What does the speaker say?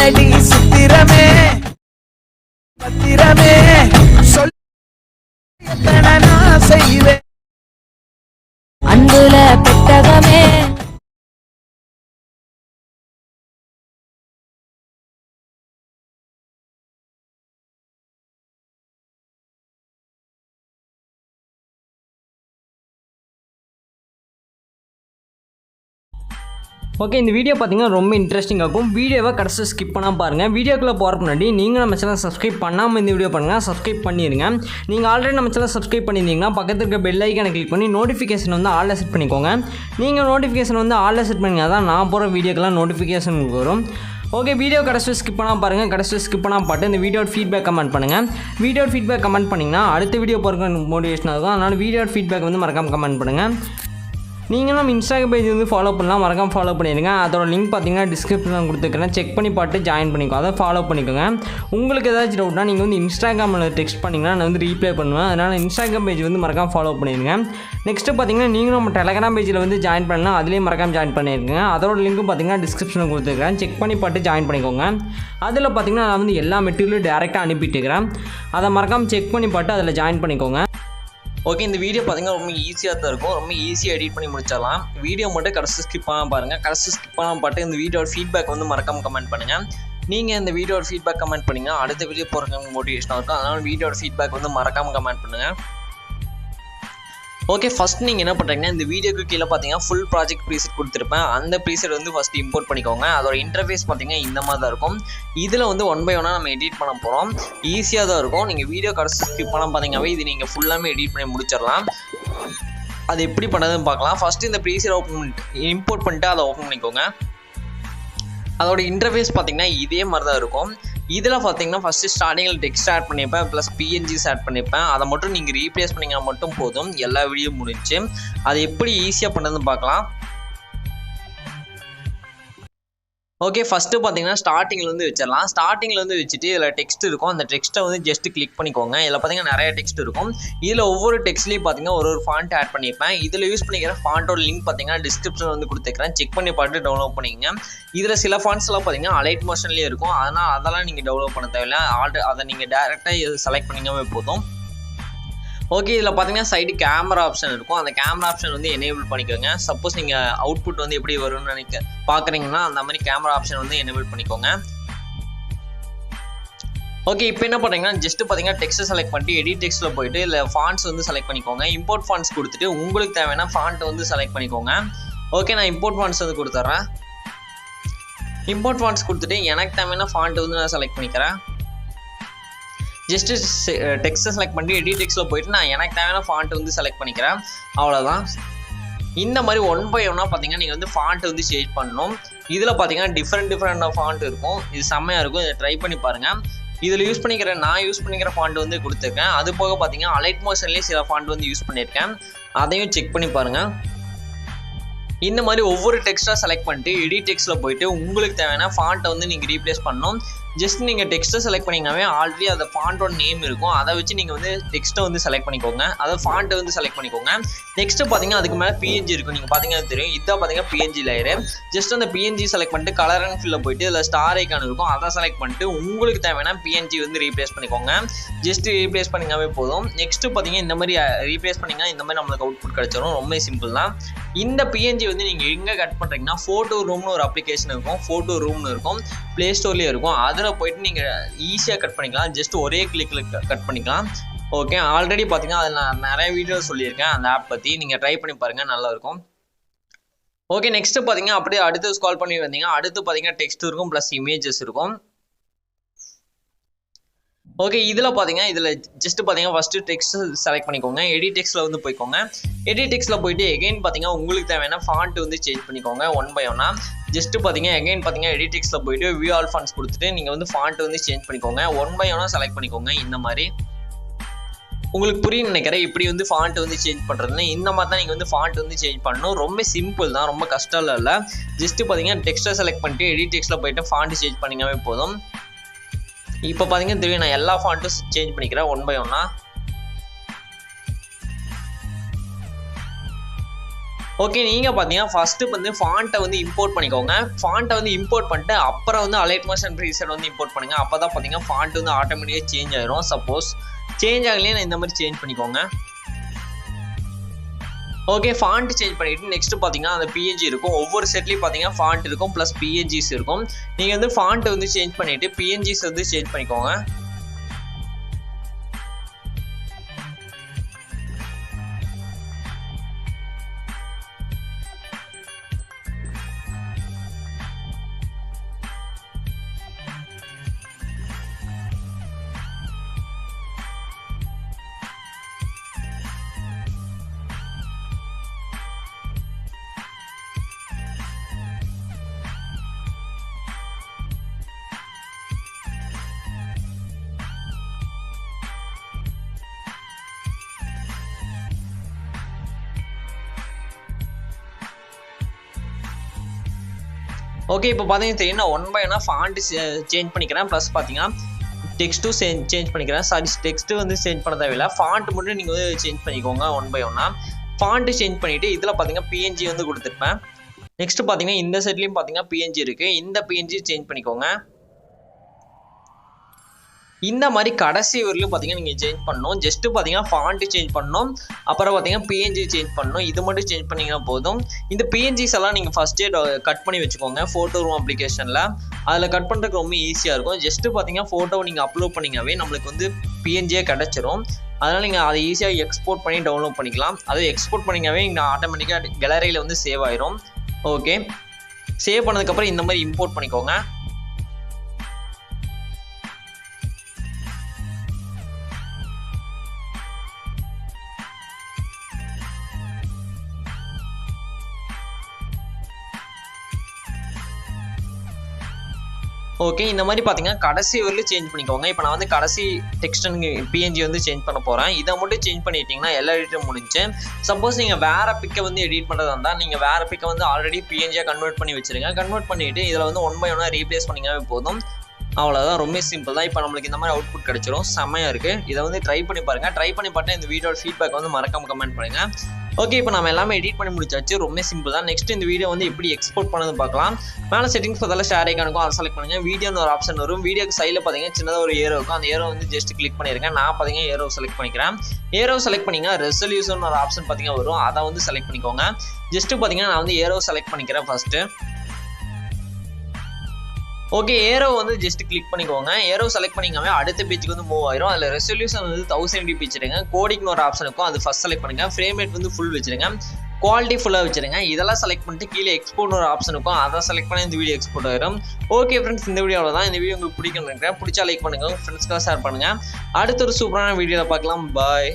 என்னடி சித்திரமே பத்திரமே சொல் எத்தனை நான் செய்வேன் அன்புல பெட்டகமே. ஓகே, இந்த வீடியோ பார்த்தீங்கன்னா ரொம்ப இன்ட்ரெஸ்டிங்காக இருக்கும். வீடியோவை கடைசி ஸ்கிப் பண்ணாமல் பாருங்கள். வீடியோக்குள்ளே போகிறக்கு முன்னாடி நீங்கள் நம்ம சேனல் சப்ஸ்கிரைப் பண்ணாமல் இந்த வீடியோ பண்ணுங்கள், சப்ஸ்கிரைப் பண்ணிடுங்க. நீங்கள் ஆல்ரெடி நம்ம சேனல் சப்ஸ்கிரைப் பண்ணியிருந்தீங்கன்னா பக்கத்தில் இருக்க பெல் ஐக்கானை கிளிக் பண்ணி நோட்டிஃபிகேஷன் வந்து ஆல்ல செட் பண்ணிக்கோங்க. நீங்கள் நோட்டிஃபிகேஷன் வந்து ஆல்ல செட் பண்ணிங்கன்னா தான் நான் போகிற வீடியோக்கெல்லாம் நோட்டிஃபிகேஷன் வரும். ஓகே, வீடியோ கடைசி ஸ்கிப் பண்ணாமல் பாருங்கள். கடைசி ஸ்கிப் பண்ணாமல் பாட்டு இந்த வீடியோட ஃபீட்பேக் கமெண்ட் பண்ணுங்கள். வீடியோட ஃபீட்பேக் கமெண்ட் பண்ணிங்கன்னா அடுத்த வீடியோ போகிறக்கு மோட்டிவேஷனாக இருக்கும். அதனால் வீடியோட ஃபீட்பேக் வந்து மறக்காமல் கமெண்ட் பண்ணுங்கள். நீங்கள் நம்ம இன்ஸ்டாகிராம் பேஜ் வந்து ஃபாலோ பண்ணலாம், மறக்காமல் ஃபாலோ பண்ணிடுங்க. அதோட லிங்க் பார்த்தீங்கன்னா டிஸ்கிரிப்ஷனில் கொடுத்துருக்கேன், செக் பண்ணி பார்த்து ஜாயின் பண்ணிக்கோ, அதை ஃபாலோ பண்ணிக்கோங்க. உங்களுக்கு ஏதாச்சும் டவுட்னா நீங்கள் வந்து இன்ஸ்டாகிராமில் டெக்ஸ்ட் பண்ணிங்கன்னா நான் வந்து ரீப்ளை பண்ணுவேன். அதனால் இன்ஸ்டாகிராம் பேஜ் வந்து மறக்காமல் ஃபாலோ பண்ணிடுங்க. நெக்ஸ்ட்டு பார்த்தீங்கன்னா நீங்களும் நம்ம டெலகிராம் பேஜில் வந்து ஜாயின் பண்ணலாம், அதுலேயும் மறக்காமல் ஜாயின் பண்ணியிருக்கேன். அதோட லிங்க்கும் பார்த்தீங்கன்னா டிஸ்கிரிப்ஷனில் கொடுத்துருக்கேன், செக் பண்ணி பார்த்து ஜாயின் பண்ணிக்கோங்க. அதில் பார்த்தீங்கன்னா நான் வந்து எல்லா மெட்டீரியலும் டேரெக்டாக அனுப்பிட்டுருக்கிறேன், அதை மறக்காமல் செக் பண்ணி பார்த்து அதில் ஜாயின் பண்ணிக்கோங்க. ஓகே, இந்த வீடியோ பார்த்தீங்கன்னா ரொம்ப ஈஸியாக தான் இருக்கும், ரொம்ப ஈஸியாக எடிட் பண்ணி முடிச்சிடலாம். வீடியோ மட்டும் கடைசி ஸ்கிப் பண்ணாமல் பாருங்கள். கடைசி ஸ்கிப் பண்ணாமல் பாட்டு இந்த வீடியோட ஃபீட்பேக் வந்து மறக்காமல் கமெண்ட் பண்ணுங்கள். நீங்கள் இந்த வீடியோட ஃபீட்பேக் கமெண்ட் பண்ணிங்கன்னா அடுத்த வீடியோ போகிறதுக்கு மோட்டிவேஷனாக இருக்கும். அதனால் வீடியோட ஃபீட்பேக் வந்து மறக்காமல் கமெண்ட் பண்ணுங்கள். ஓகே, ஃபஸ்ட் நீங்கள் என்ன பண்ணுறீங்கன்னா இந்த வீடியோக்கு கீழே பார்த்தீங்கன்னா ஃபுல் ப்ராஜெக்ட் ப்ரீசெட் கொடுத்துருப்பேன். அந்த ப்ரீசெட் வந்து ஃபஸ்ட்டு இம்போர்ட் பண்ணிக்கோங்க. அதோட இன்டர்ஃபேஸ் பார்த்தீங்கன்னா இந்த மாதிரி தான் இருக்கும். இதில் வந்து 1 by 1 நம்ம எடிட் பண்ண போகிறோம். ஈஸியாக தான் இருக்கும். நீங்கள் வீடியோ கடைசி ஸ்கிப் பண்ணால் பார்த்தீங்கன்னாவே இது நீங்கள் ஃபுல்லாமே எடிட் பண்ணி முடிச்சிடலாம். அது எப்படி பண்ணதுன்னு பார்க்கலாம். ஃபஸ்ட்டு இந்த ப்ரீசெட் இம்போர்ட் பண்ணிட்டு அதை ஓப்பன் பண்ணிக்கோங்க. அதோட இன்டர்ஃபேஸ் பார்த்தீங்கன்னா இதே மாதிரி தான் இருக்கும். இதில் பார்த்தீங்கன்னா ஃபஸ்ட்டு ஸ்டார்டிங்கில் டெக்ஸ்ட் ஆட் பண்ணியிருப்பேன், ப்ளஸ் பிஎன்ஜிஸ் ஆட் பண்ணியிருப்பேன். அதை மட்டும் நீங்கள் ரீப்ளேஸ் பண்ணிங்கன்னா மட்டும் போதும், எல்லா வீடியோ முடிஞ்சு. அது எப்படி ஈஸியாக பண்ணுறதுன்னு பார்க்கலாம். ஓகே, ஃபஸ்ட்டு பார்த்தீங்கன்னா ஸ்டார்டிங்கில் வந்து வச்சிடலாம். ஸ்டார்டிங்கில் வந்து வச்சுட்டு இதில் டெக்ஸ்ட் இருக்கும், அந்த டெக்ஸ்ட்டை வந்து ஜஸ்ட்டு கிளிக் பண்ணிக்கோங்க. இதில் பார்த்தீங்கன்னா நிறைய டெக்ஸ்ட் இருக்கும். இதில் ஒவ்வொரு டெக்ஸ்ட்லேயும் பார்த்தீங்கன்னா ஒரு ஃபாண்ட் ஆட் பண்ணியிருப்பேன். இதில் யூஸ் பண்ணிக்கிற ஃபாண்ட்டோட லிங்க் பார்த்தீங்கன்னா டிஸ்கிரிப்ஷனில் வந்து கொடுத்துருக்கிறேன், செக் பண்ணி பார்த்து டவுன்லோட் பண்ணிக்கங்க. இதில் சில ஃபாண்ட்ஸ்லாம் பார்த்தீங்கன்னா அலைட் மோஷன்லேயே இருக்கும், அதெல்லாம் நீங்கள் டவுன்லோட் பண்ண தேவையில்லை. அதை நீங்கள் டேரெக்டாக செலக்ட் பண்ணிக்கவே போதும். ஓகே, இதில் பார்த்தீங்கன்னா சைடு கேமரா ஆப்ஷன் இருக்கும், அந்த கேமரா ஆப்ஷன் வந்து எனேபிள் பண்ணிக்கோங்க. சப்போஸ் நீங்கள் அவுட்புட் வந்து எப்படி வரும்னு பார்க்குறீங்கன்னா அந்த மாதிரி கேமரா ஆப்ஷன் வந்து எனேபிள் பண்ணிக்கோங்க. ஓகே, இப்போ என்ன பண்ணுறீங்கன்னா ஜஸ்ட்டு பார்த்தீங்கன்னா டெக்ஸ்ட்டை செலக்ட் பண்ணிட்டு எடிட் டெக்ஸ்ட்டில் போயிட்டு இல்லை ஃபாண்ட்ஸ் வந்து செலக்ட் பண்ணிக்கோங்க. இம்போர்ட் ஃபாண்ட்ஸ் கொடுத்துட்டு உங்களுக்கு தேவையான ஃபாண்ட் வந்து செலக்ட் பண்ணிக்கோங்க. ஓகே, நான் இம்போர்ட் ஃபாண்ட்ஸ் வந்து கொடுத்துட்றேன். இம்போர்ட் ஃபாண்ட்ஸ் கொடுத்துட்டு எனக்கு தேவையான ஃபாண்ட் வந்து நான் செலக்ட் பண்ணிக்கிறேன். ஜஸ்ட்டு டெக்ஸ்ட்டை செலக்ட் பண்ணி எடிட் டெக்ஸ்ட்டில் போயிட்டு நான் எனக்கு தேவையான ஃபாண்ட் வந்து செலக்ட் பண்ணிக்கிறேன். அவ்வளோதான். இந்த மாதிரி 1 by 1 பார்த்தீங்கன்னா நீங்கள் வந்து ஃபாண்ட் வந்து சேஞ்ச் பண்ணணும். இதில் பார்த்தீங்கன்னா டிஃப்ரெண்ட் ஃபாண்ட் இருக்கும். இது செம்மையாக இருக்கும், இதை ட்ரை பண்ணி பாருங்கள். இதில் நான் யூஸ் பண்ணிக்கிற ஃபாண்ட் வந்து கொடுத்துருக்கேன். அது போக பார்த்தீங்கன்னா அலைட் மோஷன்லேயே சில ஃபாண்ட் வந்து யூஸ் பண்ணியிருக்கேன், அதையும் செக் பண்ணி பாருங்கள். இந்த மாதிரி ஒவ்வொரு டெக்ஸ்ட்டாக செலக்ட் பண்ணிட்டு எடிட் டெக்ஸ்ட்டில் போயிட்டு உங்களுக்கு தேவையான ஃபாண்ட்டை வந்து நீங்கள் ரீப்ளேஸ் பண்ணணும். ஜஸ்ட் நீங்கள் டெக்ஸ்ட்டை செலக்ட் பண்ணிங்கனாவே ஆல்ரெடி அந்த ஃபாண்ட்டோட நேம் இருக்கும், அதை வச்சு நீங்கள் வந்து டெக்ஸ்ட்டை வந்து செலக்ட் பண்ணிக்கோங்க, அதாவது ஃபாண்ட்டை வந்து செலக்ட் பண்ணிக்கோங்க. நெக்ஸ்ட்டு பார்த்தீங்கன்னா அதுக்கு மேலே பிஎன்ஜி இருக்கும், நீங்கள் பார்த்தீங்கன்னா தெரியும், இதான் பார்த்தீங்கன்னா பிஎன்ஜி லேயரு. ஜஸ்ட் அந்த பிஎன்ஜி செலக்ட் பண்ணிட்டு கலர் அண்ட் ஃபில்லில் போயிட்டு இதில் ஸ்டார் ஐக்கான் இருக்கும், அதை செலக்ட் பண்ணிட்டு உங்களுக்கு தேவையான பிஎன்ஜி வந்து ரீப்ளேஸ் பண்ணிக்கோங்க. ஜஸ்ட் ரீப்ளேஸ் பண்ணிங்கனாவே போதும். நெக்ஸ்ட்டு பார்த்தீங்கன்னா இந்த மாதிரி ரீப்ளேஸ் பண்ணிங்கன்னா இந்த மாதிரி நம்மளுக்கு அவுட்புட் கிடச்சிடும். ரொம்ப சிம்பிள் தான். இந்த பிஎன்ஜி வந்து நீங்கள் எங்கே கட் பண்ணுறீங்கன்னா ஃபோட்டோ ரூம்னு ஒரு அப்ளிகேஷன் இருக்கும், ஃபோட்டோ ரூம்னு இருக்கும், ப்ளே ஸ்டோர்லேயே இருக்கும். அதில் போயிட்டு நீங்கள் ஈஸியாக கட் பண்ணிக்கலாம், ஜஸ்ட் ஒரே கிளிக்கில் கட் பண்ணிக்கலாம். ஓகே, ஆல்ரெடி பார்த்தீங்கன்னா அதில் நான் நிறைய வீடியோ சொல்லியிருக்கேன் அந்த ஆப் பற்றி, நீங்கள் ட்ரை பண்ணி பாருங்கள், நல்லாயிருக்கும். ஓகே, நெக்ஸ்ட்டு பார்த்தீங்கன்னா அப்படியே அடுத்து ஸ்க்ரால் பண்ணி வந்தீங்கன்னா அடுத்து பார்த்தீங்கன்னா டெக்ஸ்ட் இருக்கும் ப்ளஸ் இமேஜஸ் இருக்கும். ஓகே, இதில் பார்த்தீங்கன்னா இதில் ஜஸ்ட்டு பார்த்தீங்கன்னா ஃபஸ்ட்டு டெக்ஸ்ட் செலக்ட் பண்ணிக்கோங்க. எடிட் டெக்ஸ்ட்டில் வந்து போய்க்கோங்க. எடிட் டெக்ஸ்ட்டில் போயிட்டு எகைன் பார்த்தீங்கன்னா உங்களுக்கு தேவையான ஃபாண்ட் வந்து சேஞ்ச் பண்ணிக்கோங்க 1 by 1. ஜஸ்ட்டு பார்த்தீங்கன்னா எகைன் பார்த்தீங்கன்னா எடிட் டெக்ஸ்ட்டில் போயிட்டு வியூ ஆல் ஃபாண்ட்ஸ் கொடுத்துட்டு நீங்கள் வந்து ஃபாண்ட் வந்து சேஞ்ச் பண்ணிக்கோங்க. 1 by 1 செலக்ட் பண்ணிக்கோங்க. இந்த மாதிரி உங்களுக்கு புரியும்னு நினைக்கிறேன் இப்படி வந்து ஃபாண்ட் வந்து சேஞ்ச் பண்ணுறதுன்னு. இந்த மாதிரி தான் நீங்கள் வந்து ஃபாண்ட் வந்து சேஞ்ச் பண்ணணும். ரொம்ப சிம்பிள் தான், ரொம்ப கஷ்டம் இல்லை. ஜஸ்ட்டு பார்த்தீங்கன்னா டெக்ஸ்ட்டை செலக்ட் பண்ணிட்டு எடிட் டெக்ஸ்ட்டில் போயிட்டு ஃபாண்ட் சேஞ்ச் பண்ணிங்கவே போதும். இப்போ பார்த்தீங்கன்னா தெரியும், நான் எல்லா ஃபாண்ட்டும் சேஞ்ச் பண்ணிக்கிறேன் 1 by 1. ஓகே, நீங்கள் பார்த்தீங்கன்னா ஃபஸ்ட்டு வந்து ஃபாண்ட்டை வந்து இம்போர்ட் பண்ணிக்கோங்க. ஃபாண்ட்டை வந்து இம்போர்ட் பண்ணிட்டு அப்புறம் வந்து அலைட் மோஷன் ப்ரீசெட் வந்து இம்போர்ட் பண்ணுங்கள். அப்போ தான் பார்த்தீங்கன்னா ஃபாண்ட் வந்து ஆட்டோமேட்டிக்காக சேஞ்ச் ஆயிரும். சப்போஸ் சேஞ்ச் ஆகலையே நான் இந்த மாதிரி சேஞ்ச் பண்ணிக்கோங்க. ஓகே, ஃபாண்ட் சேஞ்ச் பண்ணிவிட்டு நெக்ஸ்ட்டு பார்த்தீங்கன்னா அந்த பிஎன்ஜி இருக்கும். ஒவ்வொரு செட்லேயும் பார்த்தீங்கன்னா ஃபாண்ட் இருக்கும் ப்ளஸ் பிஎன்ஜிஸ் இருக்கும். நீங்கள் வந்து ஃபாண்ட்டை வந்து சேஞ்ச் பண்ணிவிட்டு பிஎன்ஜிஸ் வந்து சேஞ்ச் பண்ணிக்கோங்க. ஓகே, இப்போ பார்த்தீங்கன்னா தெரியும் நான் 1 by 1 ஃபாண்ட் சேஞ்ச் பண்ணிக்கிறேன். ப்ளஸ் பார்த்தீங்கன்னா டெக்ஸ்ட்டும் சேஞ்ச் பண்ணிக்கிறேன். சாரி, டெக்ஸ்ட்டு வந்து சேஞ்ச் பண்ண தேவையில்லை. ஃபாண்ட் மட்டும் நீங்கள் வந்து சேஞ்ச் பண்ணிக்கோங்க 1 by 1. ஃபாண்ட்டு சேஞ்ச் பண்ணிவிட்டு இதில் பார்த்தீங்கன்னா பிஎன்ஜி வந்து கொடுத்துருப்பேன். நெக்ஸ்ட்டு பார்த்தீங்கன்னா இந்த செட்லேயும் பார்த்தீங்கன்னா பிஎன்ஜி இருக்குது. இந்த பிஎன்ஜி சேஞ்ச் பண்ணிக்கோங்க. இந்த மாதிரி கடைசி வரையிலும் பார்த்தீங்கன்னா நீங்கள் சேஞ்ச் பண்ணணும். ஜஸ்ட்டு பார்த்தீங்கன்னா ஃபாண்ட்டு சேஞ்ச் பண்ணணும், அப்புறம் பார்த்தீங்கன்னா பிஎன்ஜி சேஞ்ச் பண்ணணும். இது மட்டும் சேஞ்ச் பண்ணிங்கன்னா போதும். இந்த பிஎன்ஜிஸ் எல்லாம் நீங்கள் ஃபஸ்ட்டே கட் பண்ணி வச்சுக்கோங்க ஃபோட்டோ ரூம் அப்ளிகேஷனில். அதில் கட் பண்ணுறதுக்கு ரொம்ப ஈஸியாக இருக்கும். ஜஸ்ட்டு பார்த்தீங்கன்னா ஃபோட்டோவை நீங்கள் அப்லோட் பண்ணிங்கவே நம்மளுக்கு வந்து பிஎன்ஜியே கிடச்சிரும். அதனால் நீங்கள் அதை ஈஸியாக எக்ஸ்போர்ட் பண்ணி டவுன்லோட் பண்ணிக்கலாம். அதை எக்ஸ்போர்ட் பண்ணிங்கவே இங்கே ஆட்டோமேட்டிக்காக கேலரியில் வந்து சேவ் ஆயிரும். ஓகே, சேவ் பண்ணதுக்கப்புறம் இந்த மாதிரி இம்போர்ட் பண்ணிக்கோங்க. ஓகே, இந்த மாதிரி பார்த்தீங்கன்னா கடைசி வரையிலும் சேஞ்ச் பண்ணிக்கோங்க. இப்போ நான் வந்து கடைசி டெக்ஸ்ட் பிஎன்ஜி வந்து சேஞ்ச் பண்ண போகிறேன். இதை மட்டும் சேஞ்ச் பண்ணிட்டீங்கன்னா எல்லா எடிட்டும் முடிஞ்சு. சப்போஸ் நீங்கள் வேறு பிக்கை வந்து எடிட் பண்ணுறதா இருந்தால் நீங்கள் வேறு பிக்கை வந்து ஆல்ரெடி பிஎன்ஜியாக கன்வெர்ட் பண்ணி வச்சுருங்க. கன்வெர்ட் பண்ணிவிட்டு இதில் வந்து 1 by 1 ரீப்ளேஸ் பண்ணிங்கவே போதும். அவ்வளோதான், ரொம்ப சிம்பிள் தான். இப்போ நம்மளுக்கு இந்த மாதிரி அவுட்புட் கிடச்சிரும். செம்மையாக இருக்குது. இதை வந்து ட்ரை பண்ணி பாருங்கள். ட்ரை பண்ணி பார்த்து இந்த வீடியோட ஃபீட்பேக் வந்து மறக்காமல் கமெண்ட் பண்ணுங்கள். ஓகே, இப்போ நம்ம எல்லாமே எடிட் பண்ணி முடிச்சாச்சு. ரொம்ப சிம்பிள் தான். நெக்ஸ்ட் இந்த வீடியோ வந்து எப்படி எக்ஸ்போர்ட் பண்ணது பார்க்கலாம். மேலே செட்டிங்ஸ் பார்த்தாலும் ஷேர் ஐக்கானுக்கும் அதை செலக்ட் பண்ணுங்கள். வீடியோன்னு ஒரு ஆப்ஷன் வரும். வீடியோக்கு சைடில் பார்த்தீங்கன்னா சின்னதாக ஒரு ஏரோ இருக்கும். அந்த ஏரோ வந்து ஜஸ்ட் கிளிக் பண்ணியிருக்கேன். நான் பார்த்தீங்கன்னா ஏரோ செலக்ட் பண்ணிக்கிறேன். ஏரோ செலக்ட் பண்ணிங்கன்னா ரெசல்யூஷன் ஒரு ஆப்ஷன் பார்த்தீங்கன்னா வரும். அதை வந்து செலக்ட் பண்ணிக்கோங்க. ஜஸ்ட்டு பார்த்தீங்கன்னா நான் வந்து ஏரோ செலக்ட் பண்ணிக்கிறேன் ஃபஸ்ட்டு. ஓகே, ஏரோ வந்து ஜஸ்ட் கிளிக் பண்ணிக்கோங்க. ஏரோ செலக்ட் பண்ணிக்காம அடுத்த பேஜுக்கு வந்து மூவ் ஆயிரும். அதில் ரெசல்யூஷன் வந்து 1080p வச்சுருங்க. கோடிங்னு ஒரு ஆப்ஷன் இருக்கும், அது ஃபஸ்ட் செலக்ட் பண்ணுங்க. ஃப்ரேம் ரேட் வந்து ஃபுல் வச்சுருங்க. குவாலிட்டி ஃபுல்லாக வச்சுருங்க. இதெல்லாம் செலக்ட் பண்ணிட்டு கீழே எக்ஸ்போர்ட் ஒரு ஆப்ஷன் இருக்கும், அதை செலக்ட் பண்ணி இந்த வீடியோ எக்ஸ்போர்ட் ஆயிரும். ஓகே ஃப்ரெண்ட்ஸ், இந்த வீடியோ அவ்வளோதான். இந்த வீடியோ உங்களுக்கு பிடிக்கும்னு நினைக்கிறேன். பிடிச்சா லைக் பண்ணுங்கள், ஃப்ரெண்ட்ஸ்க்காக ஷேர் பண்ணுங்கள். அடுத்த ஒரு சூப்பரான வீடியோவில் பார்க்கலாம். பாய்.